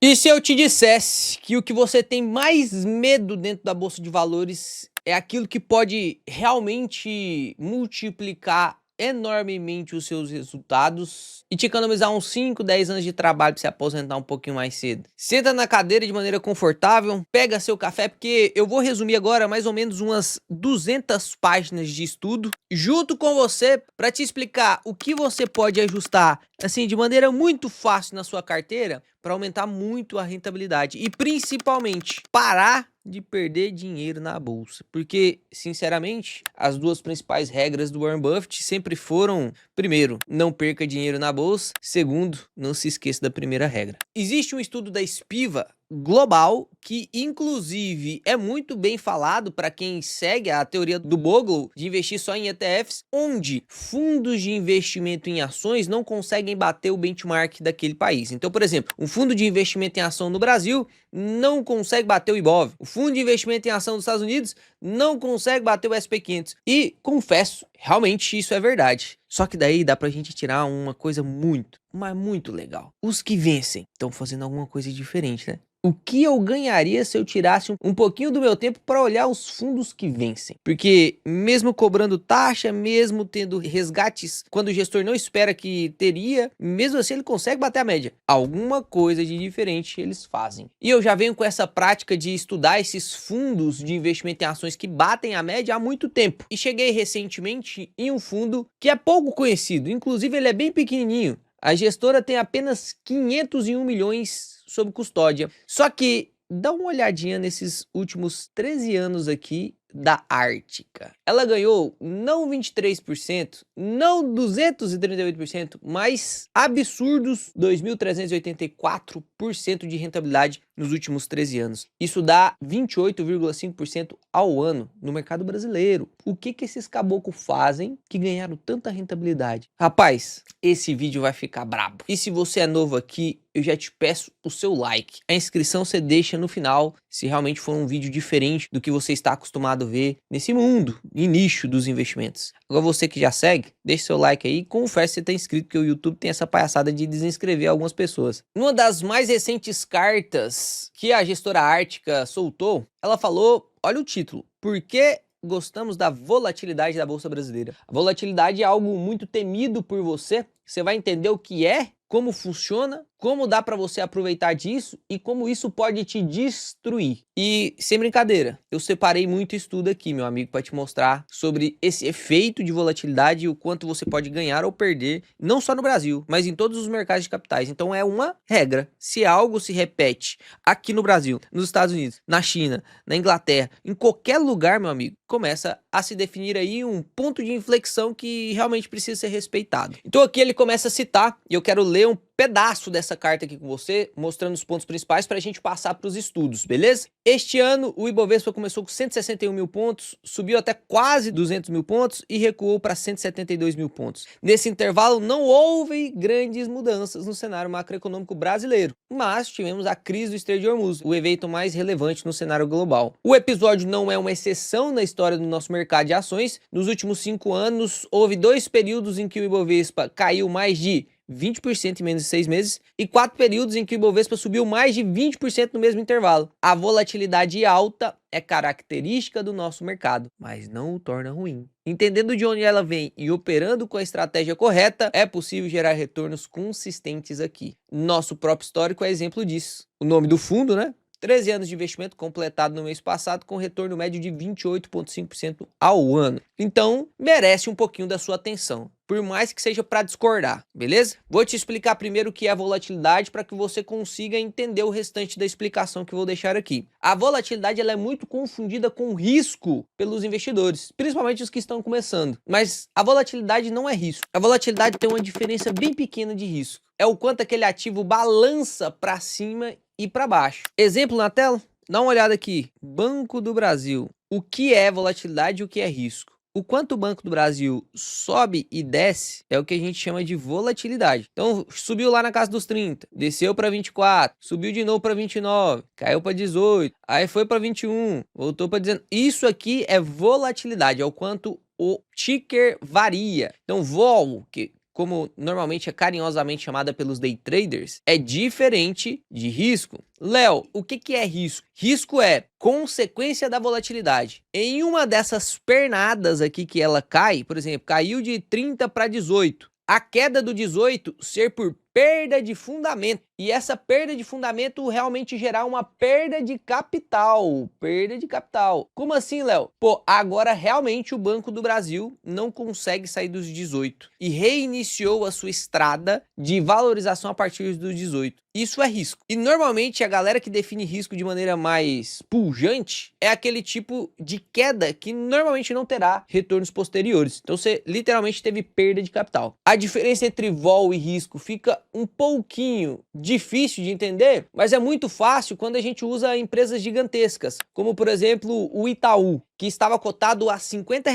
E se eu te dissesse que o que você tem mais medo dentro da bolsa de valores é aquilo que pode realmente multiplicar enormemente os seus resultados e te economizar uns 5, 10 anos de trabalho para se aposentar um pouquinho mais cedo? Senta na cadeira de maneira confortável, pega seu café, porque eu vou resumir agora mais ou menos umas 200 páginas de estudo junto com você para te explicar o que você pode ajustar assim de maneira muito fácil na sua carteira para aumentar muito a rentabilidade e principalmente parar de perder dinheiro na bolsa, porque sinceramente as duas principais regras do Warren Buffett sempre foram: primeiro, não perca dinheiro na bolsa; segundo, não se esqueça da primeira regra. Existe um estudo da Spiva global que inclusive é muito bem falado para quem segue a teoria do Bogle de investir só em ETFs, onde fundos de investimento em ações não conseguem bater o benchmark daquele país. Então, por exemplo, um fundo de investimento em ação no Brasil não consegue bater o Ibov. O fundo de investimento em ação dos Estados Unidos não consegue bater o SP500. E confesso, realmente isso é verdade. Só que daí dá pra gente tirar uma coisa muito, mas muito legal. Os que vencem estão fazendo alguma coisa diferente, né? O que eu ganharia se eu tirasse um pouquinho do meu tempo para olhar os fundos que vencem? Porque mesmo cobrando taxa, mesmo tendo resgates quando o gestor não espera que teria, mesmo assim ele consegue bater a média. Alguma coisa de diferente eles fazem. E eu já venho com essa prática de estudar esses fundos de investimento em ações que batem a média há muito tempo. E cheguei recentemente em um fundo que é pouco conhecido, inclusive ele é bem pequenininho. A gestora tem apenas 501 milhões sob custódia. Só que dá uma olhadinha nesses últimos 13 anos aqui da Ártica. Ela ganhou não 23%, não 238%, mas absurdos 2.384% de rentabilidade nos últimos 13 anos. Isso dá 28,5% ao ano no mercado brasileiro. O que esses caboclos fazem que ganharam tanta rentabilidade? Rapaz, esse vídeo vai ficar brabo. E se você é novo aqui, eu já te peço o seu like. A inscrição você deixa no final, se realmente for um vídeo diferente do que você está acostumado a ver nesse mundo e nicho dos investimentos. Agora você que já segue, deixa seu like aí e confere se você está inscrito, porque o YouTube tem essa palhaçada de desinscrever algumas pessoas. Numa das mais recentes cartas que a gestora Ártica soltou, ela falou, olha o título: por que gostamos da volatilidade da Bolsa Brasileira? A volatilidade é algo muito temido por você. Você vai entender o que é, como funciona, como dá para você aproveitar disso e como isso pode te destruir. E sem brincadeira, eu separei muito estudo aqui, meu amigo, para te mostrar sobre esse efeito de volatilidade e o quanto você pode ganhar ou perder, não só no Brasil, mas em todos os mercados de capitais. Então é uma regra. Se algo se repete aqui no Brasil, nos Estados Unidos, na China, na Inglaterra, em qualquer lugar, meu amigo, começa a se definir aí um ponto de inflexão que realmente precisa ser respeitado. Então aqui ele começa a citar, e eu quero ler um pedaço dessa carta aqui com você, mostrando os pontos principais para a gente passar para os estudos, beleza? Este ano o Ibovespa começou com 161 mil pontos, subiu até quase 200 mil pontos e recuou para 172 mil pontos. Nesse intervalo não houve grandes mudanças no cenário macroeconômico brasileiro, mas tivemos a crise do Estreito de Hormuz, o evento mais relevante no cenário global. O episódio não é uma exceção na história do nosso mercado de ações. Nos últimos 5 anos houve 2 períodos em que o Ibovespa caiu mais de 20% em menos de 6 meses e 4 períodos em que o Ibovespa subiu mais de 20% no mesmo intervalo. A volatilidade alta é característica do nosso mercado, mas não o torna ruim. Entendendo de onde ela vem e operando com a estratégia correta, é possível gerar retornos consistentes aqui. Nosso próprio histórico é exemplo disso. O nome do fundo, né? 13 anos de investimento completado no mês passado com retorno médio de 28,5% ao ano. Então, merece um pouquinho da sua atenção, por mais que seja para discordar, beleza? Vou te explicar primeiro o que é volatilidade para que você consiga entender o restante da explicação que eu vou deixar aqui. A volatilidade ela é muito confundida com risco pelos investidores, principalmente os que estão começando. Mas a volatilidade não é risco. A volatilidade tem uma diferença bem pequena de risco. É o quanto aquele ativo balança para cima e para baixo. Exemplo na tela? Dá uma olhada aqui. Banco do Brasil. O que é volatilidade e o que é risco? O quanto o Banco do Brasil sobe e desce é o que a gente chama de volatilidade. Então, subiu lá na casa dos 30, desceu para 24, subiu de novo para 29, caiu para 18, aí foi para 21, voltou para 19. Isso aqui é volatilidade, é o quanto o ticker varia. Então, vol, que como normalmente é carinhosamente chamada pelos day traders, é diferente de risco. Léo, o que é risco? Risco é consequência da volatilidade. Em uma dessas pernadas aqui que ela cai, por exemplo, caiu de 30 para 18. A queda do 18 ser por perda de fundamento. E essa perda de fundamento realmente gerar uma perda de capital. Perda de capital. Como assim, Léo? Pô, agora realmente o Banco do Brasil não consegue sair dos 18 e reiniciou a sua estrada de valorização a partir dos 18. Isso é risco. E normalmente a galera que define risco de maneira mais pujante é aquele tipo de queda que normalmente não terá retornos posteriores. Então você literalmente teve perda de capital. A diferença entre vol e risco fica um pouquinho difícil de entender, mas é muito fácil quando a gente usa empresas gigantescas, como por exemplo o Itaú, que estava cotado a R$ 50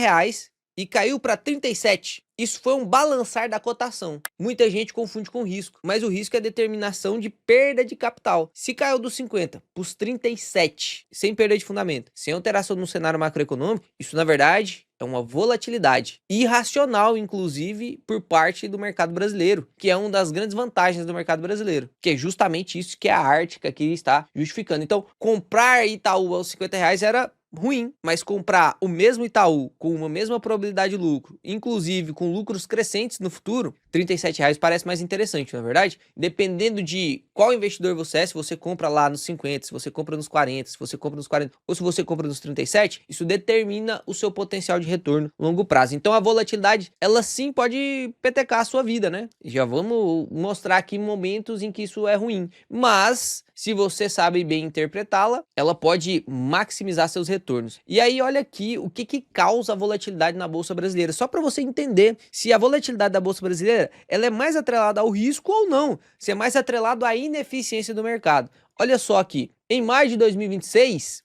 e caiu para 37. Isso foi um balançar da cotação. Muita gente confunde com risco, mas o risco é a determinação de perda de capital. Se caiu dos 50 para os 37, sem perda de fundamento, sem alteração no cenário macroeconômico, isso na verdade é uma volatilidade irracional, inclusive, por parte do mercado brasileiro, que é uma das grandes vantagens do mercado brasileiro, que é justamente isso que a Ártica aqui está justificando. Então, comprar Itaú aos R$ 50 era ruim, mas comprar o mesmo Itaú com uma mesma probabilidade de lucro, inclusive com lucros crescentes no futuro, R$ 37 parece mais interessante, não é verdade? Dependendo de qual investidor você é, se você compra lá nos 50, se você compra nos 40, se você compra nos 40 ou se você compra nos 37, isso determina o seu potencial de retorno a longo prazo. Então a volatilidade, ela sim pode petecar a sua vida, né? Já vamos mostrar aqui momentos em que isso é ruim, mas se você sabe bem interpretá-la, ela pode maximizar seus retornos. E aí olha aqui o que causa a volatilidade na Bolsa Brasileira, só para você entender se a volatilidade da Bolsa Brasileira ela é mais atrelada ao risco ou não, se é mais atrelado à ineficiência do mercado. Olha só aqui, em maio de 2026,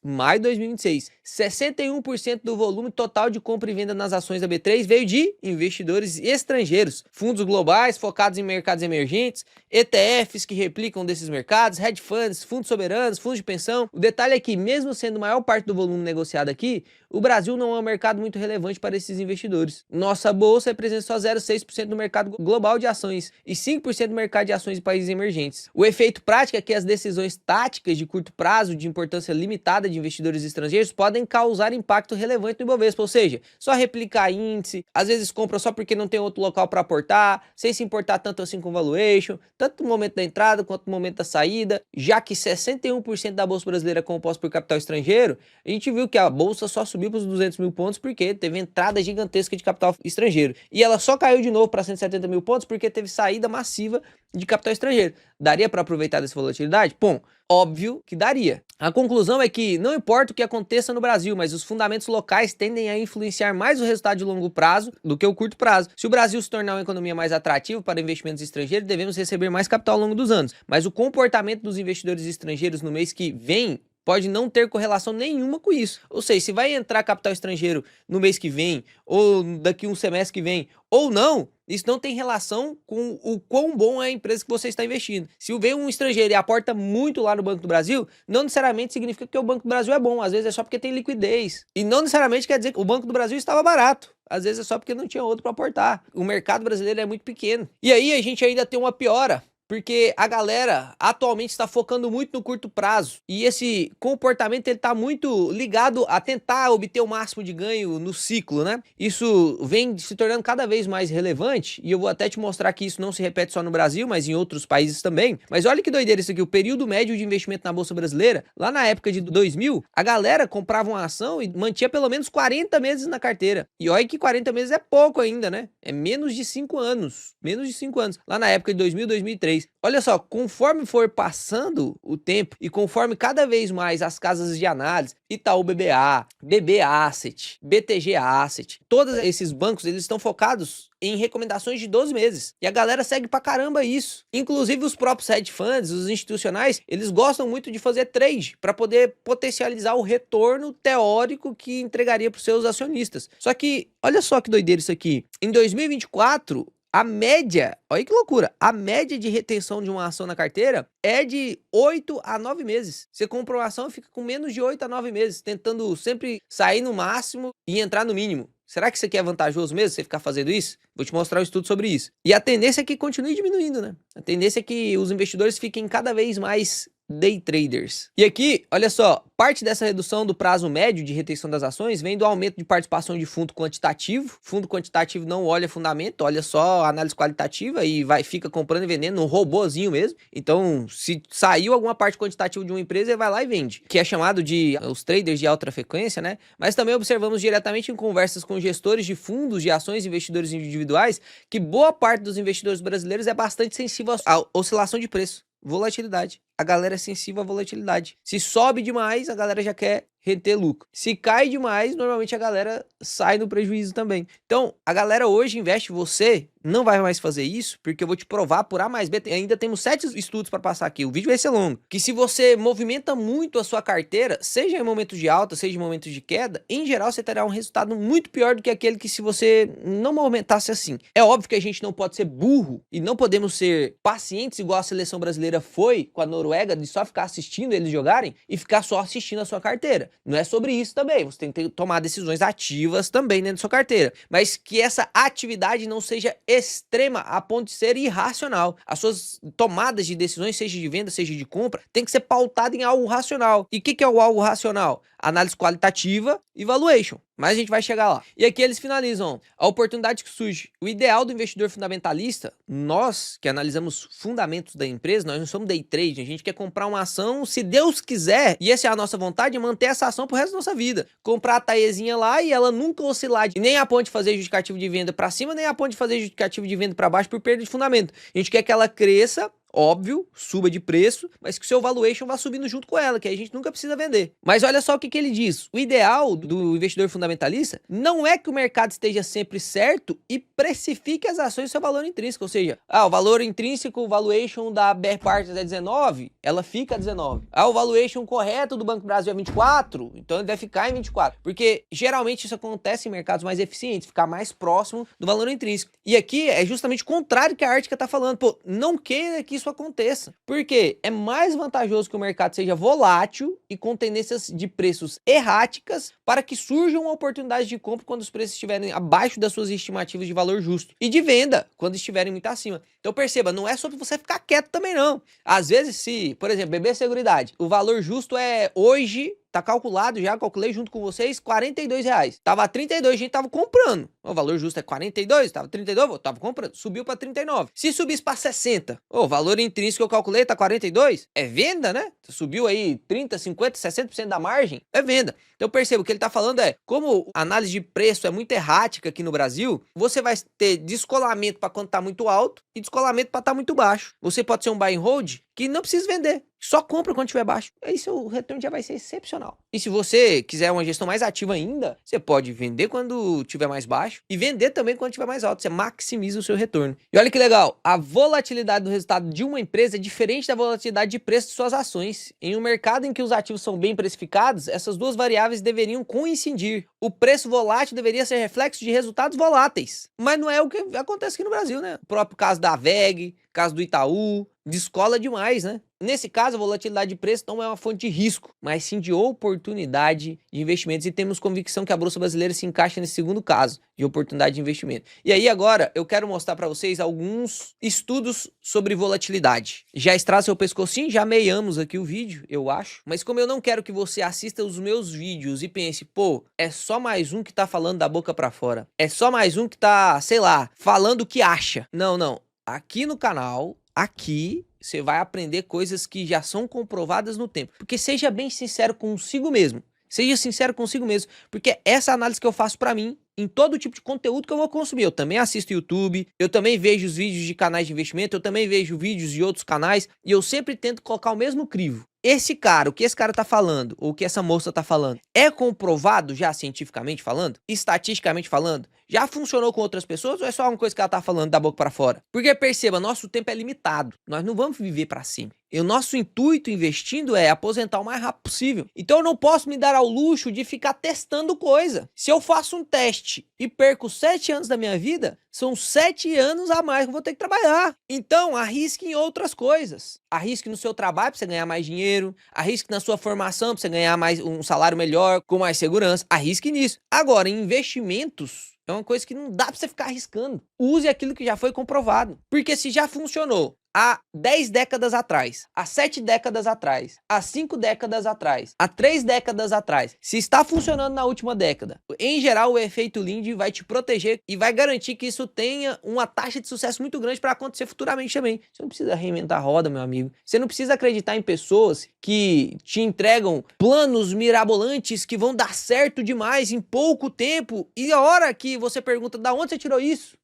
61% do volume total de compra e venda nas ações da B3 veio de investidores estrangeiros, fundos globais focados em mercados emergentes, ETFs que replicam desses mercados, hedge funds, fundos soberanos, fundos de pensão. O detalhe é que, mesmo sendo a maior parte do volume negociado aqui, o Brasil não é um mercado muito relevante para esses investidores. Nossa bolsa representa só 0,6% do mercado global de ações e 5% do mercado de ações de países emergentes. O efeito prático é que as decisões táticas de curto prazo de importância limitada de investidores estrangeiros podem causar impacto relevante no Ibovespa, ou seja, só replicar índice, às vezes compra só porque não tem outro local para aportar, sem se importar tanto assim com valuation, tanto no momento da entrada quanto no momento da saída, já que 61% da bolsa brasileira é composta por capital estrangeiro. A gente viu que a bolsa só subiu para os 200 mil pontos porque teve entrada gigantesca de capital estrangeiro, e ela só caiu de novo para 170 mil pontos porque teve saída massiva de capital estrangeiro. Daria para aproveitar dessa volatilidade? Bom, óbvio que daria. A conclusão é que não importa o que aconteça no Brasil, mas os fundamentos locais tendem a influenciar mais o resultado de longo prazo do que o curto prazo. Se o Brasil se tornar uma economia mais atrativa para investimentos estrangeiros, devemos receber mais capital ao longo dos anos. Mas o comportamento dos investidores estrangeiros no mês que vem pode não ter correlação nenhuma com isso. Ou seja, se vai entrar capital estrangeiro no mês que vem, ou daqui um semestre que vem, ou não, isso não tem relação com o quão bom é a empresa que você está investindo. Se vem um estrangeiro e aporta muito lá no Banco do Brasil, não necessariamente significa que o Banco do Brasil é bom. Às vezes é só porque tem liquidez. E não necessariamente quer dizer que o Banco do Brasil estava barato. Às vezes é só porque não tinha outro para aportar. O mercado brasileiro é muito pequeno. E aí a gente ainda tem uma piora, porque a galera atualmente está focando muito no curto prazo. E esse comportamento ele está muito ligado a tentar obter o máximo de ganho no ciclo, né? Isso vem se tornando cada vez mais relevante. E eu vou até te mostrar que isso não se repete só no Brasil, mas em outros países também. Mas olha que doideira isso aqui. O período médio de investimento na Bolsa Brasileira, lá na época de 2000, a galera comprava uma ação e mantinha pelo menos 40 meses na carteira. E olha que 40 meses é pouco ainda, né? É menos de 5 anos. Menos de 5 anos. Lá na época de 2000, 2003. Olha só, conforme for passando o tempo e conforme cada vez mais as casas de análise, Itaú BBA, BB Asset, BTG Asset, todos esses bancos, eles estão focados em recomendações de 12 meses. E a galera segue pra caramba isso. Inclusive os próprios hedge funds, os institucionais, eles gostam muito de fazer trade para poder potencializar o retorno teórico que entregaria para os seus acionistas. Só que, olha só que doideira isso aqui. Em 2024, a média, olha que loucura, a média de retenção de uma ação na carteira é de 8 a 9 meses. Você compra uma ação e fica com menos de 8 a 9 meses, tentando sempre sair no máximo e entrar no mínimo. Será que isso aqui é vantajoso mesmo, você ficar fazendo isso? Vou te mostrar um estudo sobre isso. E a tendência é que continue diminuindo, né? A tendência é que os investidores fiquem cada vez mais day traders. E aqui, olha só, parte dessa redução do prazo médio de retenção das ações vem do aumento de participação de fundo quantitativo. Fundo quantitativo não olha fundamento, olha só análise qualitativa e fica comprando e vendendo um robozinho mesmo. Então, se saiu alguma parte quantitativa de uma empresa, ele vai lá e vende, que é chamado de os traders de alta frequência, né? Mas também observamos diretamente em conversas com gestores de fundos de ações e investidores individuais que boa parte dos investidores brasileiros é bastante sensível à oscilação de preço. Volatilidade. A galera é sensível à volatilidade. Se sobe demais, a galera já quer reter lucro. Se cai demais, normalmente a galera sai no prejuízo também. Então, a galera hoje investe, você não vai mais fazer isso, porque eu vou te provar por A mais B. Ainda temos 7 estudos para passar aqui. O vídeo vai ser longo. Que se você movimenta muito a sua carteira, seja em momentos de alta, seja em momentos de queda, em geral você terá um resultado muito pior do que aquele que se você não movimentasse assim. É óbvio que a gente não pode ser burro e não podemos ser pacientes igual a seleção brasileira foi com a Noruega, de só ficar assistindo eles jogarem e ficar só assistindo a sua carteira. Não é sobre isso também, você tem que tomar decisões ativas também dentro da sua carteira, mas que essa atividade não seja extrema a ponto de ser irracional. As suas tomadas de decisões, seja de venda, seja de compra, tem que ser pautada em algo racional. E o que é o algo racional? Análise qualitativa e valuation. Mas a gente vai chegar lá. E aqui eles finalizam. A oportunidade que surge. O ideal do investidor fundamentalista, nós que analisamos fundamentos da empresa, nós não somos day trade, a gente quer comprar uma ação, se Deus quiser, e essa é a nossa vontade, manter essa ação pro resto da nossa vida. Comprar a taezinha lá e ela nunca oscilar, nem a ponto de fazer justificativo de venda para cima, nem a ponto de fazer justificativo de venda para baixo por perda de fundamento. A gente quer que ela cresça, óbvio, suba de preço, mas que o seu valuation vá subindo junto com ela, que aí a gente nunca precisa vender. Mas olha só o que ele diz. O ideal do investidor fundamentalista não é que o mercado esteja sempre certo e precifique as ações do seu valor intrínseco. Ou seja, o valor intrínseco, o valuation da Bear Partners é 19, ela fica a 19. O valuation correto do Banco Brasil é 24, então ele vai ficar em 24. Porque geralmente isso acontece em mercados mais eficientes, ficar mais próximo do valor intrínseco. E aqui é justamente o contrário que a Arctica está falando. Pô, não queira que isso aconteça. Porque é mais vantajoso que o mercado seja volátil e com tendências de preços erráticas para que surjam oportunidades de compra quando os preços estiverem abaixo das suas estimativas de valor justo. E de venda, quando estiverem muito acima. Então perceba, não é sobre você ficar quieto também não. Às vezes se, por exemplo, BB Seguridade, o valor justo é hoje, tá calculado, já calculei junto com vocês, R$42. Tava a 32, a gente tava comprando. O valor justo é 42, tava 32, eu tava comprando. Subiu para 39. Se subisse para 60, o valor intrínseco que eu calculei tá 42, é venda, né? Subiu aí 30, 50, 60% da margem, é venda. Então perceba, o que ele tá falando é, como a análise de preço é muito errática aqui no Brasil, você vai ter descolamento para quando tá muito alto e descolamento para tá muito baixo. Você pode ser um buy and hold que não precisa vender. Só compra quando estiver baixo. Aí seu retorno já vai ser excepcional. E se você quiser uma gestão mais ativa ainda, você pode vender quando estiver mais baixo e vender também quando estiver mais alto. Você maximiza o seu retorno. E olha que legal, a volatilidade do resultado de uma empresa é diferente da volatilidade de preço de suas ações. Em um mercado em que os ativos são bem precificados, essas duas variáveis deveriam coincidir. O preço volátil deveria ser reflexo de resultados voláteis. Mas não é o que acontece aqui no Brasil, né? O próprio caso da VEG, caso do Itaú, descola demais, né? Nesse caso, a volatilidade de preço não é uma fonte de risco, mas sim de oportunidade de investimentos. E temos convicção que a Bolsa Brasileira se encaixa nesse segundo caso, de oportunidade de investimento. E aí agora eu quero mostrar para vocês alguns estudos sobre volatilidade. Já estrada seu pescocinho, já meiamos aqui o vídeo, eu acho. Mas como eu não quero que você assista os meus vídeos e pense, pô, é só mais um que tá falando da boca para fora. É só mais um que tá, sei lá, falando o que acha. Não, não. Aqui no canal, aqui você vai aprender coisas que já são comprovadas no tempo. Porque seja bem sincero consigo mesmo. Seja sincero consigo mesmo. Porque essa análise que eu faço pra mim, em todo tipo de conteúdo que eu vou consumir. Eu também assisto YouTube, eu também vejo os vídeos de canais de investimento, eu também vejo vídeos de outros canais. E eu sempre tento colocar o mesmo crivo. Esse cara, o que esse cara tá falando, ou o que essa moça tá falando, é comprovado já cientificamente falando? Estatisticamente falando? Já funcionou com outras pessoas ou é só uma coisa que ela tá falando da boca para fora? Porque perceba, nosso tempo é limitado. Nós não vamos viver para sempre. E o nosso intuito investindo é aposentar o mais rápido possível. Então eu não posso me dar ao luxo de ficar testando coisa. Se eu faço um teste este e perco 7 anos da minha vida, são 7 anos a mais que eu vou ter que trabalhar. Então, arrisque em outras coisas. Arrisque no seu trabalho para você ganhar mais dinheiro, arrisque na sua formação para você ganhar um salário melhor, com mais segurança. Arrisque nisso. Agora, em investimentos, é uma coisa que não dá para você ficar arriscando. Use aquilo que já foi comprovado. Porque se já funcionou há 10 décadas atrás, há 7 décadas atrás, há 5 décadas atrás, há 3 décadas atrás, se está funcionando na última década, em geral o efeito Lindy vai te proteger e vai garantir que isso tenha uma taxa de sucesso muito grande para acontecer futuramente também. Você não precisa reinventar a roda, meu amigo. Você não precisa acreditar em pessoas que te entregam planos mirabolantes que vão dar certo demais em pouco tempo e a hora que você pergunta da onde você tirou isso,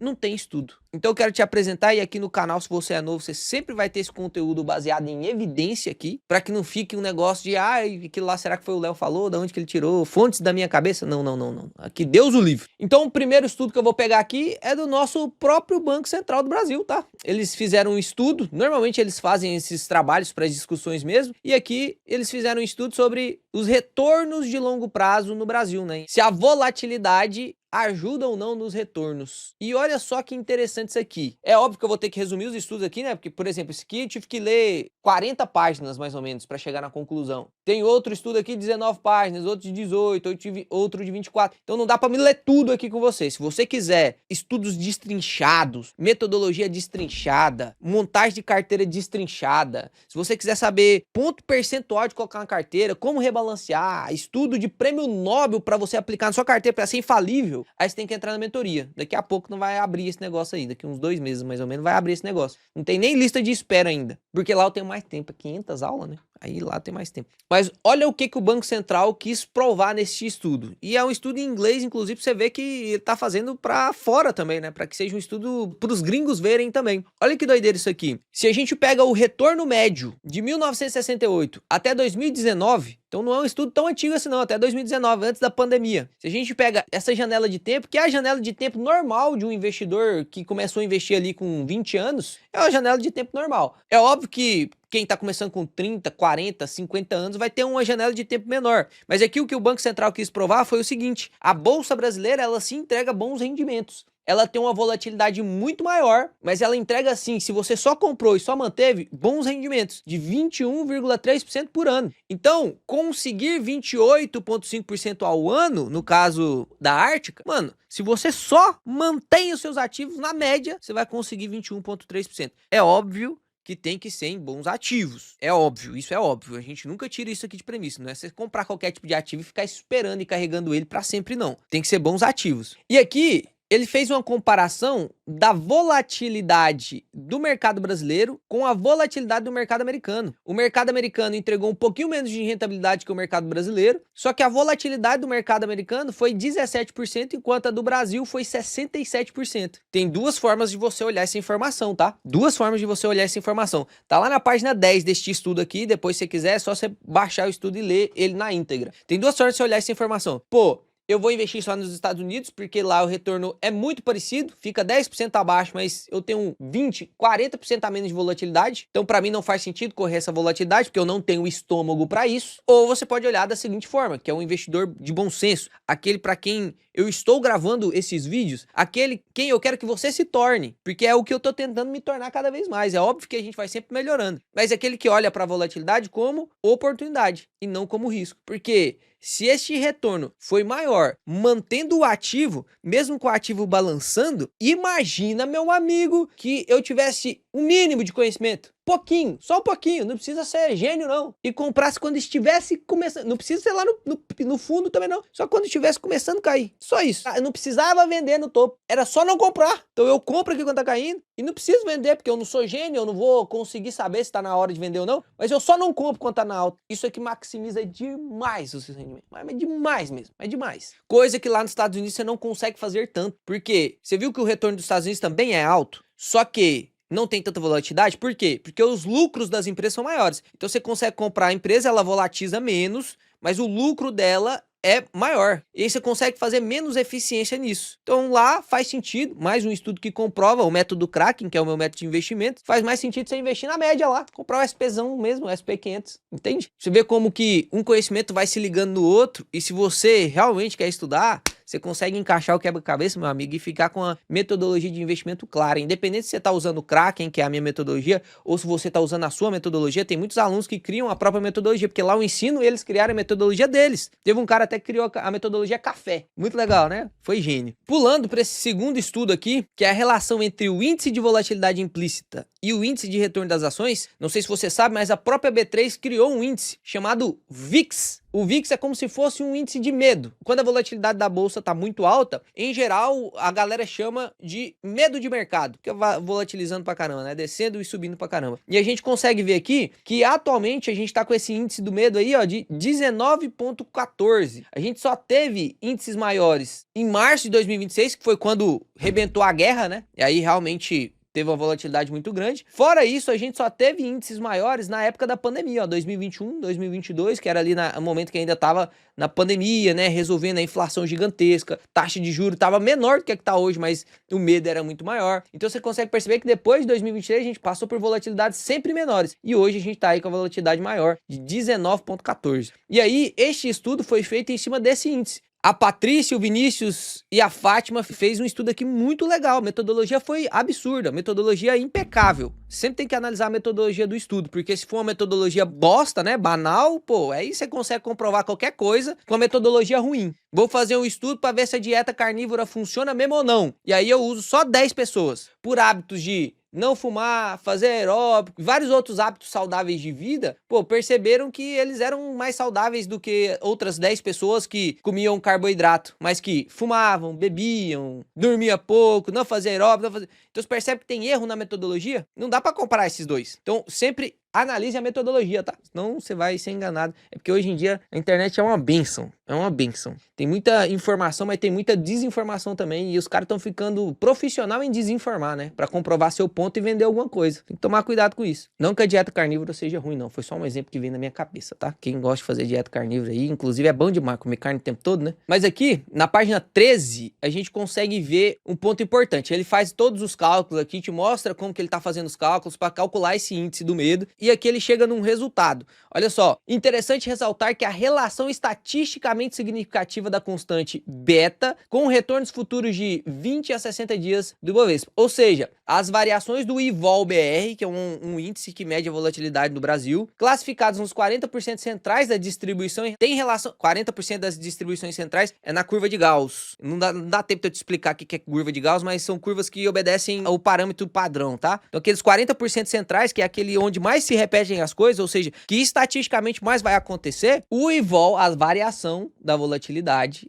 não tem estudo. Então eu quero te apresentar, e aqui no canal, se você é novo, você sempre vai ter esse conteúdo baseado em evidência aqui, para que não fique um negócio de, aquilo lá, será que foi o Léo falou? Da onde que ele tirou? Fontes da minha cabeça? Não, não, não, não. Aqui, Deus o livre. Então o primeiro estudo que eu vou pegar aqui é do nosso próprio Banco Central do Brasil, tá? Eles fizeram um estudo, normalmente eles fazem esses trabalhos para as discussões mesmo, e aqui eles fizeram um estudo sobre os retornos de longo prazo no Brasil, né? Se a volatilidade ajuda ou não nos retornos. E olha só que interessante isso aqui. É óbvio que eu vou ter que resumir os estudos aqui, né? Porque, por exemplo, esse aqui eu tive que ler 40 páginas, mais ou menos, para chegar na conclusão. Tem outro estudo aqui de 19 páginas, outro de 18, outro de 24. Então não dá para me ler tudo aqui com você. Se você quiser estudos destrinchados, metodologia destrinchada, montagem de carteira destrinchada, se você quiser saber ponto percentual de colocar na carteira, como rebalancear, estudo de prêmio Nobel para você aplicar na sua carteira para ser infalível, aí você tem que entrar na mentoria. Daqui a pouco não vai abrir esse negócio aí, daqui uns 2 meses mais ou menos vai abrir esse negócio. Não tem nem lista de espera ainda, porque lá eu tenho mais tempo, 500 aulas, né? Aí lá tem mais tempo. Mas olha o que o Banco Central quis provar nesse estudo. E é um estudo em inglês, inclusive, pra você ver que ele tá fazendo pra fora também, né? Pra que seja um estudo pros gringos verem também. Olha que doideira isso aqui. Se a gente pega o retorno médio de 1968 até 2019... Então não é um estudo tão antigo assim não, até 2019, antes da pandemia. Se a gente pega essa janela de tempo, que é a janela de tempo normal de um investidor que começou a investir ali com 20 anos, é uma janela de tempo normal. É óbvio que quem está começando com 30, 40, 50 anos vai ter uma janela de tempo menor. Mas aqui o que o Banco Central quis provar foi o seguinte: a Bolsa Brasileira, ela se entrega bons rendimentos. Ela tem uma volatilidade muito maior, mas ela entrega assim, se você só comprou e só manteve, bons rendimentos, de 21,3% por ano. Então, conseguir 28,5% ao ano, no caso da Ártica, mano, se você só mantém os seus ativos, na média, você vai conseguir 21,3%. É óbvio que tem que ser em bons ativos. É óbvio, isso é óbvio. A gente nunca tira isso aqui de premissa. Não é você comprar qualquer tipo de ativo e ficar esperando e carregando ele para sempre, não. Tem que ser bons ativos. E aqui ele fez uma comparação da volatilidade do mercado brasileiro com a volatilidade do mercado americano. O mercado americano entregou um pouquinho menos de rentabilidade que o mercado brasileiro, só que a volatilidade do mercado americano foi 17%, enquanto a do Brasil foi 67%. Tem duas formas de você olhar essa informação, tá? Duas formas de você olhar essa informação. Tá lá na página 10 deste estudo aqui, depois se você quiser é só você baixar o estudo e ler ele na íntegra. Tem duas formas de você olhar essa informação. Pô, eu vou investir só nos Estados Unidos, porque lá o retorno é muito parecido, fica 10% abaixo, mas eu tenho 20, 40% a menos de volatilidade. Então, para mim, não faz sentido correr essa volatilidade, porque eu não tenho estômago para isso. Ou você pode olhar da seguinte forma, que é um investidor de bom senso, aquele para quem eu estou gravando esses vídeos, aquele quem eu quero que você se torne, porque é o que eu tô tentando me tornar cada vez mais. É óbvio que a gente vai sempre melhorando, mas é aquele que olha para a volatilidade como oportunidade e não como risco, porque se este retorno foi maior mantendo o ativo, mesmo com o ativo balançando, imagina, meu amigo, que eu tivesse um mínimo de conhecimento, pouquinho, só um pouquinho, não precisa ser gênio não, e comprasse quando estivesse começando, não precisa ser lá no fundo também não, só quando estivesse começando a cair, só isso. Eu não precisava vender no topo, era só não comprar. Então eu compro aqui quando tá caindo e não preciso vender, porque eu não sou gênio, eu não vou conseguir saber se tá na hora de vender ou não, mas eu só não compro quando tá na alta. Isso aqui maximiza demais os seus rendimentos, mas é demais mesmo, é demais. Coisa que lá nos Estados Unidos você não consegue fazer tanto, porque você viu que o retorno dos Estados Unidos também é alto, só que não tem tanta volatilidade. Por quê? Porque os lucros das empresas são maiores. Então você consegue comprar a empresa, ela volatiza menos, mas o lucro dela é maior. E aí você consegue fazer menos eficiência nisso. Então lá faz sentido, mais um estudo que comprova o método Kraken, que é o meu método de investimento, faz mais sentido você investir na média lá, comprar o SPzão mesmo, o SP500, entende? Você vê como que um conhecimento vai se ligando no outro, e se você realmente quer estudar, você consegue encaixar o quebra-cabeça, meu amigo, e ficar com a metodologia de investimento clara. Independente se você está usando o Kraken, que é a minha metodologia, ou se você está usando a sua metodologia, tem muitos alunos que criam a própria metodologia, porque lá eu ensino eles criaram a metodologia deles. Teve um cara até que criou a metodologia café. Muito legal, né? Foi gênio. Pulando para esse segundo estudo aqui, que é a relação entre o índice de volatilidade implícita e o índice de retorno das ações, não sei se você sabe, mas a própria B3 criou um índice chamado VIX. O VIX é como se fosse um índice de medo. Quando a volatilidade da bolsa está muito alta, em geral, a galera chama de medo de mercado, que vai volatilizando pra caramba, né? Descendo e subindo pra caramba. E a gente consegue ver aqui que atualmente a gente tá com esse índice do medo aí, ó, de 19,14. A gente só teve índices maiores em março de 2026, que foi quando rebentou a guerra, né? E aí realmente teve uma volatilidade muito grande. Fora isso, a gente só teve índices maiores na época da pandemia, ó, 2021, 2022, que era ali no momento que ainda tava na pandemia, né, resolvendo a inflação gigantesca, taxa de juros tava menor do que a que tá hoje, mas o medo era muito maior. Então você consegue perceber que depois de 2023 a gente passou por volatilidades sempre menores, e hoje a gente tá aí com a volatilidade maior, de 19,14. E aí, este estudo foi feito em cima desse índice. A Patrícia, o Vinícius e a Fátima fez um estudo aqui muito legal. A metodologia foi absurda, metodologia impecável. Sempre tem que analisar a metodologia do estudo, porque se for uma metodologia bosta, né, banal, pô, aí você consegue comprovar qualquer coisa com a metodologia ruim. Vou fazer um estudo para ver se a dieta carnívora funciona mesmo ou não. E aí eu uso só 10 pessoas por hábitos de não fumar, fazer aeróbico, vários outros hábitos saudáveis de vida, pô, perceberam que eles eram mais saudáveis do que outras 10 pessoas que comiam carboidrato, mas que fumavam, bebiam, dormia pouco, não fazia aeróbico, não fazia... Então você percebe que tem erro na metodologia? Não dá pra comparar esses dois. Então sempre analise a metodologia, tá? Senão você vai ser enganado. É porque hoje em dia a internet é uma bênção. É uma bênção. Tem muita informação, mas tem muita desinformação também. E os caras estão ficando profissional em desinformar, né? Pra comprovar seu ponto e vender alguma coisa. Tem que tomar cuidado com isso. Não que a dieta carnívora seja ruim, não. Foi só um exemplo que vem na minha cabeça, tá? Quem gosta de fazer dieta carnívora aí, inclusive é bom demais comer carne o tempo todo, né? Mas aqui, na página 13, a gente consegue ver um ponto importante. Ele faz todos os cálculos aqui, te mostra como que ele tá fazendo os cálculos para calcular esse índice do medo. E aqui ele chega num resultado. Olha só, interessante ressaltar que a relação estatisticamente significativa da constante beta com retornos futuros de 20 a 60 dias do Ibovespa. Ou seja, as variações do IVOL-BR, que é um índice que mede a volatilidade do Brasil, classificados nos 40% centrais da distribuição, tem relação... 40% das distribuições centrais é na curva de Gauss. Não dá tempo de eu te explicar o que é curva de Gauss, mas são curvas que obedecem ao parâmetro padrão, tá? Então aqueles 40% centrais, que é aquele onde mais se repetem as coisas, ou seja, que estatisticamente mais vai acontecer, o IVOL, a variação da volatilidade,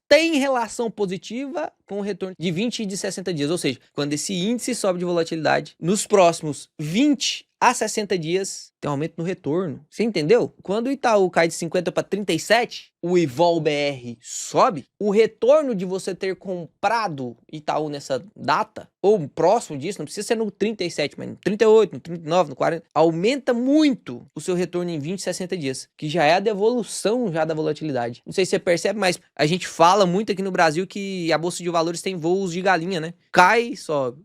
tem relação positiva com o retorno de 20 e de 60 dias, ou seja, quando esse índice sobe de volatilidade, nos próximos 20 a 60 dias tem um aumento no retorno. Você entendeu? Quando o Itaú cai de 50 para 37, o IVOL-BR sobe, o retorno de você ter comprado Itaú nessa data, ou próximo disso, não precisa ser no 37, mas no 38, no 39, no 40, aumenta muito o seu retorno em 20 e 60 dias, que já é a devolução já da volatilidade. Não sei se você percebe, mas a gente fala muito aqui no Brasil que a Bolsa de Valores tem voos de galinha, né? Cai, sobe,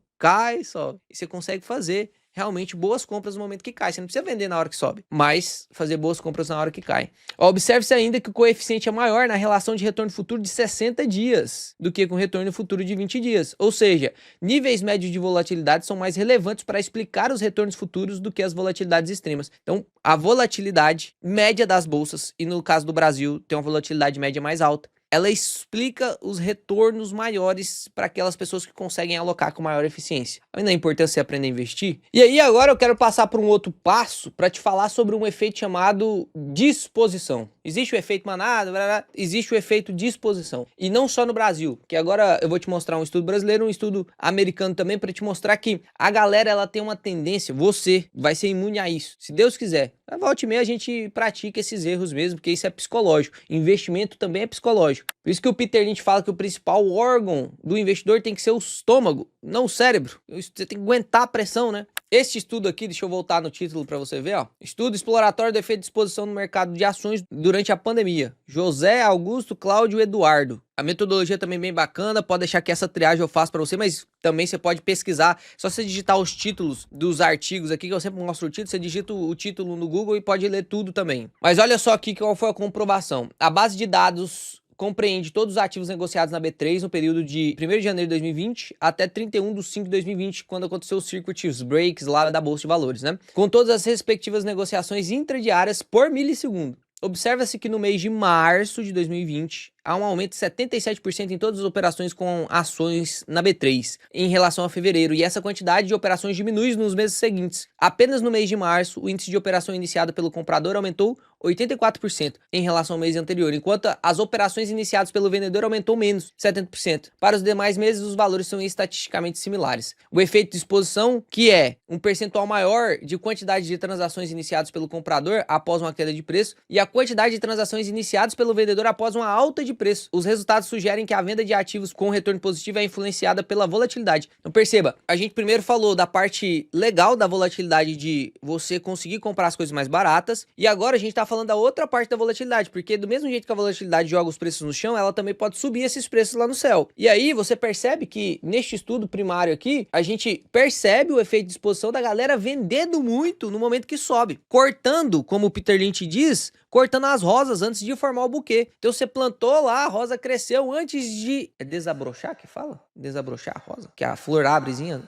e você consegue fazer realmente boas compras no momento que cai. Você não precisa vender na hora que sobe, mas fazer boas compras na hora que cai. Observe-se ainda que o coeficiente é maior na relação de retorno futuro de 60 dias do que com retorno futuro de 20 dias. Ou seja, níveis médios de volatilidade são mais relevantes para explicar os retornos futuros do que as volatilidades extremas. Então, a volatilidade média das bolsas, e no caso do Brasil, tem uma volatilidade média mais alta, ela explica os retornos maiores para aquelas pessoas que conseguem alocar com maior eficiência. Ainda a importância de aprender a investir. E aí agora eu quero passar por um outro passo para te falar sobre um efeito chamado disposição. Existe o efeito manada, existe o efeito disposição. E não só no Brasil, que agora eu vou te mostrar um estudo brasileiro, um estudo americano também, para te mostrar que a galera ela tem uma tendência, você vai ser imune a isso, se Deus quiser. A volta e meia a gente pratica esses erros mesmo, porque isso é psicológico. Investimento também é psicológico. Por isso que o Peter Lynch fala que o principal órgão do investidor tem que ser o estômago, não o cérebro. Você tem que aguentar a pressão, né? Este estudo aqui, deixa eu voltar no título para você ver, ó. Estudo exploratório do efeito de exposição no mercado de ações durante a pandemia. José, Augusto, Cláudio e Eduardo. A metodologia também bem bacana, pode deixar que essa triagem eu faço para você, mas também você pode pesquisar. Só você digitar os títulos dos artigos aqui, que eu sempre mostro o título, você digita o título no Google e pode ler tudo também. Mas olha só aqui qual foi a comprovação. A base de dados compreende todos os ativos negociados na B3 no período de 1º de janeiro de 2020 até 31 de 5 de 2020, quando aconteceu o circuit breaks lá da Bolsa de Valores, né? Com todas as respectivas negociações intradiárias por milissegundo. Observa-se que no mês de março de 2020, há um aumento de 77% em todas as operações com ações na B3 em relação a fevereiro, e essa quantidade de operações diminui nos meses seguintes. Apenas no mês de março, o índice de operação iniciada pelo comprador aumentou 84% em relação ao mês anterior, enquanto as operações iniciadas pelo vendedor aumentou menos, 70%. Para os demais meses, os valores são estatisticamente similares. O efeito de exposição, que é um percentual maior de quantidade de transações iniciadas pelo comprador após uma queda de preço, e a quantidade de transações iniciadas pelo vendedor após uma alta de preço. Os resultados sugerem que a venda de ativos com retorno positivo é influenciada pela volatilidade. Então perceba, a gente primeiro falou da parte legal da volatilidade, de você conseguir comprar as coisas mais baratas, e agora a gente tá falando da outra parte da volatilidade, porque do mesmo jeito que a volatilidade joga os preços no chão, ela também pode subir esses preços lá no céu. E aí você percebe que neste estudo primário aqui, a gente percebe o efeito de exposição da galera vendendo muito no momento que sobe, cortando, como o Peter Lynch diz, cortando as rosas antes de formar o buquê. Então você plantou lá, a rosa cresceu antes de... É desabrochar que fala? Desabrochar a rosa? Que a flor abrezinha?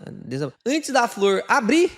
Antes da flor abrir,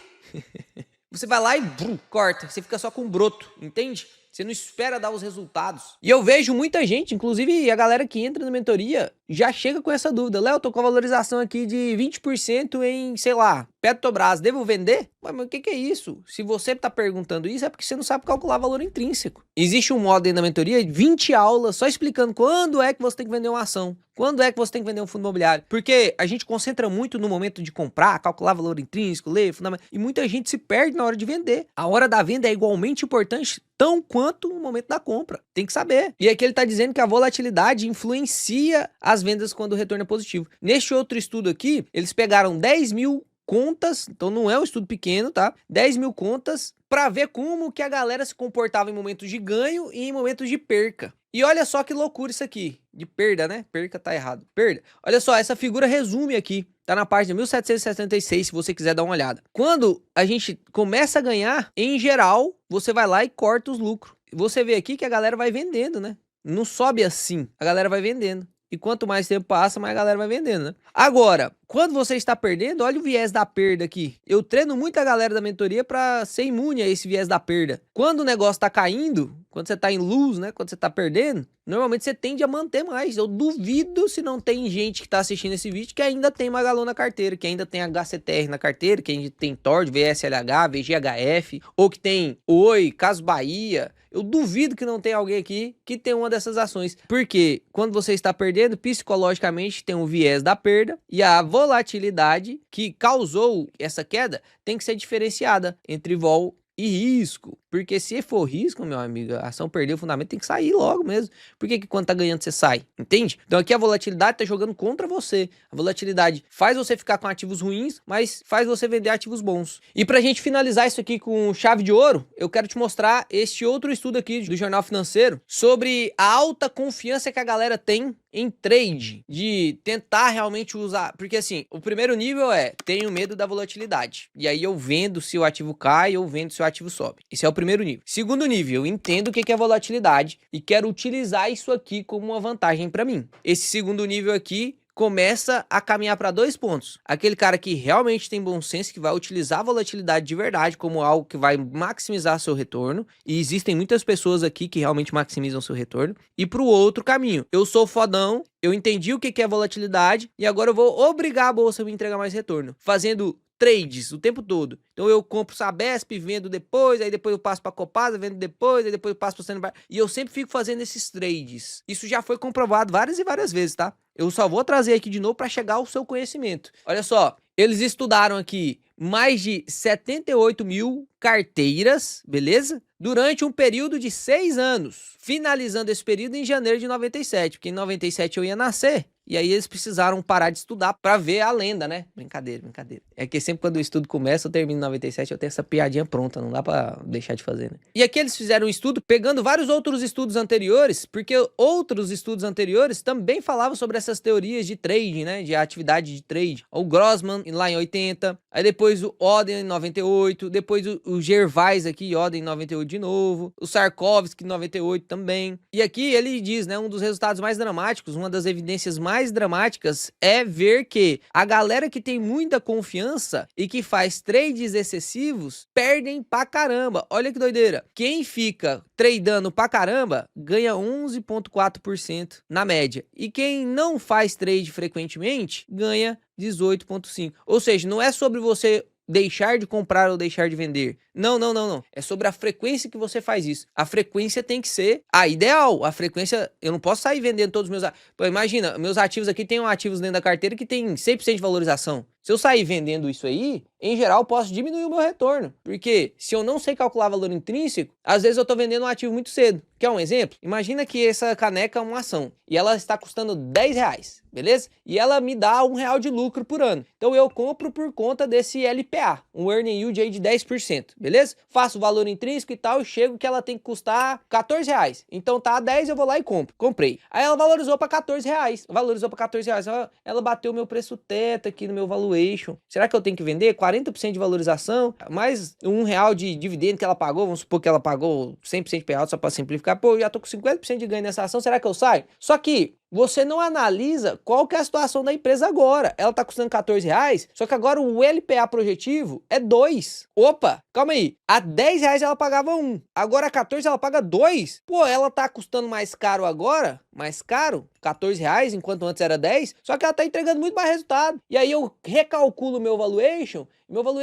você vai lá e corta. Você fica só com um broto, entende? Você não espera dar os resultados. E eu vejo muita gente, inclusive a galera que entra na mentoria, já chega com essa dúvida. Léo, tô com a valorização aqui de 20% em, sei lá, Petrobras, devo vender? Ué, mas o que é isso? Se você tá perguntando isso, é porque você não sabe calcular valor intrínseco. Existe um modo aí na mentoria, 20 aulas, só explicando quando é que você tem que vender uma ação. Quando é que você tem que vender um fundo imobiliário? Porque a gente concentra muito no momento de comprar, calcular valor intrínseco, ler, fundamento, e muita gente se perde na hora de vender. A hora da venda é igualmente importante, tão quanto o momento da compra. Tem que saber. E aqui ele tá dizendo que a volatilidade influencia as vendas quando o retorno é positivo. Neste outro estudo aqui, eles pegaram 10 mil contas, então não é um estudo pequeno, tá? 10 mil contas para ver como que a galera se comportava em momentos de ganho e em momentos de perca. E olha só que loucura isso aqui. De perda, né? Perca tá errado. Perda. Olha só, essa figura resume aqui. Tá na página 1776, se você quiser dar uma olhada. Quando a gente começa a ganhar, em geral, você vai lá e corta os lucros. Você vê aqui que a galera vai vendendo, né? Não sobe assim. A galera vai vendendo. E quanto mais tempo passa, mais a galera vai vendendo, né? Agora, quando você está perdendo, olha o viés da perda aqui. Eu treino muito a galera da mentoria para ser imune a esse viés da perda. Quando o negócio tá caindo, quando você tá em luz, né? Quando você tá perdendo, normalmente você tende a manter mais. Eu duvido se não tem gente que tá assistindo esse vídeo que ainda tem Magalu na carteira, que ainda tem HCTR na carteira, que ainda tem TORD, VSLH, VGHF, ou que tem Oi, Caso Bahia. Eu duvido que não tenha alguém aqui que tem uma dessas ações. Porque quando você está perdendo, psicologicamente tem um viés da perda, e a volatilidade que causou essa queda tem que ser diferenciada entre vol e risco. Porque se for risco, meu amigo, a ação perdeu o fundamento, tem que sair logo mesmo. Por que quando tá ganhando você sai? Entende? Então aqui a volatilidade tá jogando contra você. A volatilidade faz você ficar com ativos ruins, mas faz você vender ativos bons. E pra gente finalizar isso aqui com chave de ouro, eu quero te mostrar este outro estudo aqui do Jornal Financeiro sobre a alta confiança que a galera tem em trade, de tentar realmente usar, porque assim, o primeiro nível é, tenho medo da volatilidade, e aí eu vendo se o ativo cai, ou vendo se o ativo sobe. Esse é o primeiro nível. Segundo nível, eu entendo o que é volatilidade e quero utilizar isso aqui como uma vantagem para mim. Esse segundo nível aqui começa a caminhar para 2 pontos. Aquele cara que realmente tem bom senso, que vai utilizar a volatilidade de verdade como algo que vai maximizar seu retorno, e existem muitas pessoas aqui que realmente maximizam seu retorno. E para o outro caminho, eu sou fodão, eu entendi o que é volatilidade e agora eu vou obrigar a bolsa a me entregar mais retorno, fazendo trades o tempo todo. Então eu compro Sabesp, vendo depois, aí depois eu passo para Copasa, vendo depois, aí depois eu passo para Sanepar, e eu sempre fico fazendo esses trades. Isso já foi comprovado várias e várias vezes, tá? Eu só vou trazer aqui de novo para chegar ao seu conhecimento. Olha só, eles estudaram aqui mais de 78 mil carteiras, beleza? Durante um período de 6 anos, finalizando esse período em janeiro de 97, porque em 97 eu ia nascer. E aí eles precisaram parar de estudar pra ver a lenda, né? Brincadeira, brincadeira. É que sempre quando o estudo começa, eu termino em 97, eu tenho essa piadinha pronta, não dá pra deixar de fazer, né? E aqui eles fizeram um estudo pegando vários outros estudos anteriores, porque outros estudos anteriores também falavam sobre essas teorias de trading, né? De atividade de trade. O Grossman lá em 80, aí depois o Oden em 98, depois o Gervais aqui, Oden em 98 de novo, o Sarkovsky em 98 também. E aqui ele diz, né? Um dos resultados mais dramáticos, uma das evidências mais dramáticas é ver que a galera que tem muita confiança e que faz trades excessivos perdem pra caramba. Olha que doideira. Quem fica tradando pra caramba ganha 11,4% na média. E quem não faz trade frequentemente ganha 18,5%. Ou seja, não é sobre você deixar de comprar ou deixar de vender. Não, não, não, não. É sobre a frequência que você faz isso. A frequência tem que ser a ideal. A frequência, eu não posso sair vendendo todos os meus ativos. Imagina, meus ativos aqui tem ativos dentro da carteira que tem 100% de valorização. Se eu sair vendendo isso aí, em geral, eu posso diminuir o meu retorno. Porque se eu não sei calcular valor intrínseco, às vezes eu tô vendendo um ativo muito cedo. Quer um exemplo? Imagina que essa caneca é uma ação e ela está custando R$10, beleza? E ela me dá R$1 de lucro por ano. Então eu compro por conta desse LPA, um Earning Yield aí de 10%, beleza? Faço o valor intrínseco e tal, e chego que ela tem que custar R$14. Então tá a 10, eu vou lá e compro. Comprei. Aí ela valorizou para R$14. Valorizou para R$14. Ela bateu o meu preço teto aqui no meu valuation. Será que eu tenho que vender? 40% de valorização, mais R$1 de dividendo que ela pagou. Vamos supor que ela pagou 100% de payout, só para simplificar. Pô, eu já tô com 50% de ganho nessa ação. Será que eu saio? Só que você não analisa qual que é a situação da empresa agora. Ela tá custando R$14, só que agora o LPA projetivo é 2. Opa, calma aí. A R$10 ela pagava 1. Agora a 14 ela paga 2. Pô, ela tá custando mais caro agora? Mais caro? R$14, enquanto antes era 10. Só que ela tá entregando muito mais resultado. E aí eu recalculo meu valuation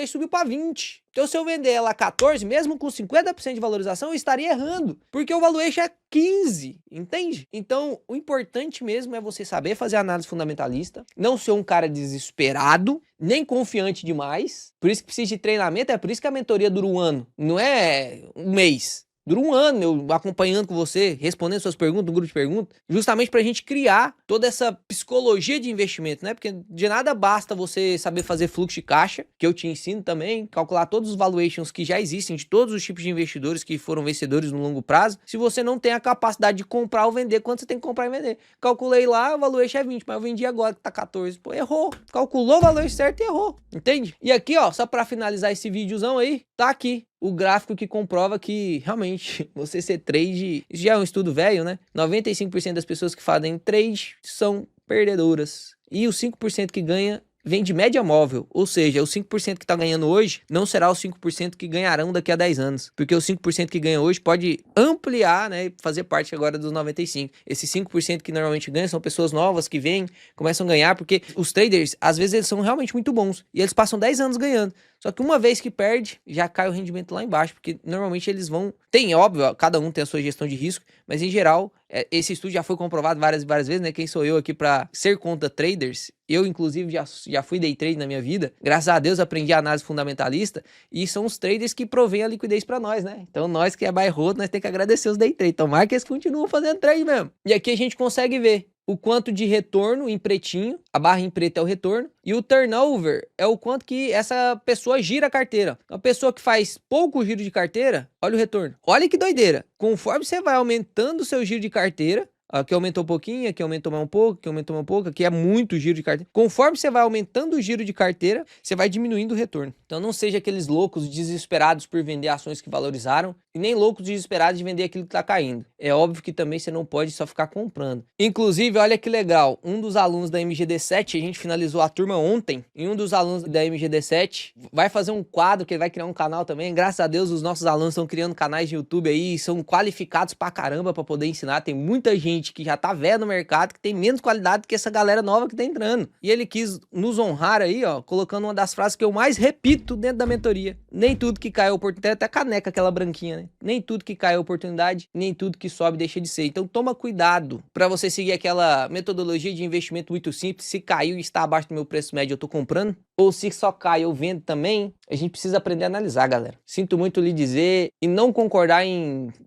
subiu para 20. Então se eu vender ela a 14, mesmo com 50% de valorização, eu estaria errando. Porque o valuation é 15, entende? Então o importante mesmo é você saber fazer análise fundamentalista, não ser um cara desesperado, nem confiante demais. Por isso que precisa de treinamento, é por isso que a mentoria dura um ano, não é um mês. Dura um ano eu acompanhando com você, respondendo suas perguntas no grupo de perguntas, justamente pra gente criar toda essa psicologia de investimento, né? Porque de nada basta você saber fazer fluxo de caixa, que eu te ensino também, calcular todos os valuations que já existem de todos os tipos de investidores que foram vencedores no longo prazo, se você não tem a capacidade de comprar ou vender quando você tem que comprar e vender. Calculei lá, o valuation é 20, mas eu vendi agora que tá 14. Pô, errou. Calculou o valuation certo e errou, entende? E aqui, ó, só pra finalizar esse videozão aí, tá aqui o gráfico que comprova que realmente você ser trade, isso já é um estudo velho, né? 95% das pessoas que fazem trade são perdedoras. E os 5% que ganha vem de média móvel, ou seja, os 5% que tá ganhando hoje não será os 5% que ganharão daqui a 10 anos, porque os 5% que ganha hoje pode ampliar, né, e fazer parte agora dos 95%. Esses 5% que normalmente ganham são pessoas novas que vêm, começam a ganhar, porque os traders, às vezes eles são realmente muito bons, e eles passam 10 anos ganhando. Só que uma vez que perde, já cai o rendimento lá embaixo, porque normalmente eles vão... Tem, óbvio, ó, cada um tem a sua gestão de risco, mas em geral, esse estudo já foi comprovado várias vezes, né? Quem sou eu aqui para ser contra traders? Eu, inclusive, já fui day trade na minha vida. Graças a Deus, aprendi a análise fundamentalista, e são os traders que provêm a liquidez para nós, né? Então, nós que é buy hold, nós temos que agradecer os day trade. Tomara que eles continuam fazendo trade mesmo. E aqui a gente consegue ver o quanto de retorno em pretinho, a barra em preto é o retorno, e o turnover é o quanto que essa pessoa gira a carteira. Uma pessoa que faz pouco giro de carteira, olha o retorno. Olha que doideira. Conforme você vai aumentando o seu giro de carteira, aqui aumentou um pouquinho, aqui aumentou mais um pouco, aqui aumentou mais um pouco, aqui é muito giro de carteira. Conforme você vai aumentando o giro de carteira, você vai diminuindo o retorno. Então não seja aqueles loucos desesperados por vender ações que valorizaram e nem loucos desesperados de vender aquilo que tá caindo. É óbvio que também você não pode só ficar comprando. Inclusive, olha que legal, um dos alunos da MGD7, a gente finalizou a turma ontem, e um dos alunos da MGD7 vai fazer um quadro, que ele vai criar um canal também. Graças a Deus, os nossos alunos estão criando canais de YouTube aí, são qualificados pra caramba pra poder ensinar. Tem muita gente que já tá velho no mercado, que tem menos qualidade que essa galera nova que tá entrando. E ele quis nos honrar aí, ó, colocando uma das frases que eu mais repito dentro da mentoria. Nem tudo que cai é oportunidade, até a caneca, aquela branquinha, né? Nem tudo que cai é oportunidade, nem tudo que sobe deixa de ser. Então toma cuidado pra você seguir aquela metodologia de investimento muito simples. Se caiu e está abaixo do meu preço médio, eu tô comprando. ou se só cai ou vende também, a gente precisa aprender a analisar, galera. Sinto muito lhe dizer e não concordar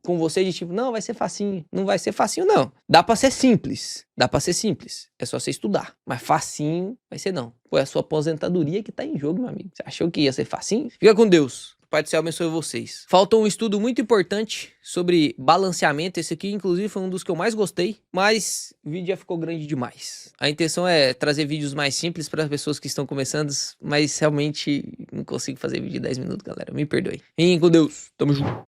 com você de tipo, não, vai ser facinho. Não vai ser facinho, não. Dá pra ser simples. Dá pra ser simples. É só você estudar. Mas facinho vai ser não. Pô, é a sua aposentadoria que tá em jogo, meu amigo. Você achou que ia ser facinho? Fica com Deus. Pai do céu abençoe vocês. Falta um estudo muito importante sobre balanceamento. Esse aqui, inclusive, foi um dos que eu mais gostei. Mas o vídeo já ficou grande demais. A intenção é trazer vídeos mais simples para as pessoas que estão começando. Mas realmente não consigo fazer vídeo de 10 minutos, galera. Me perdoe. Fiquem com Deus. Tamo junto.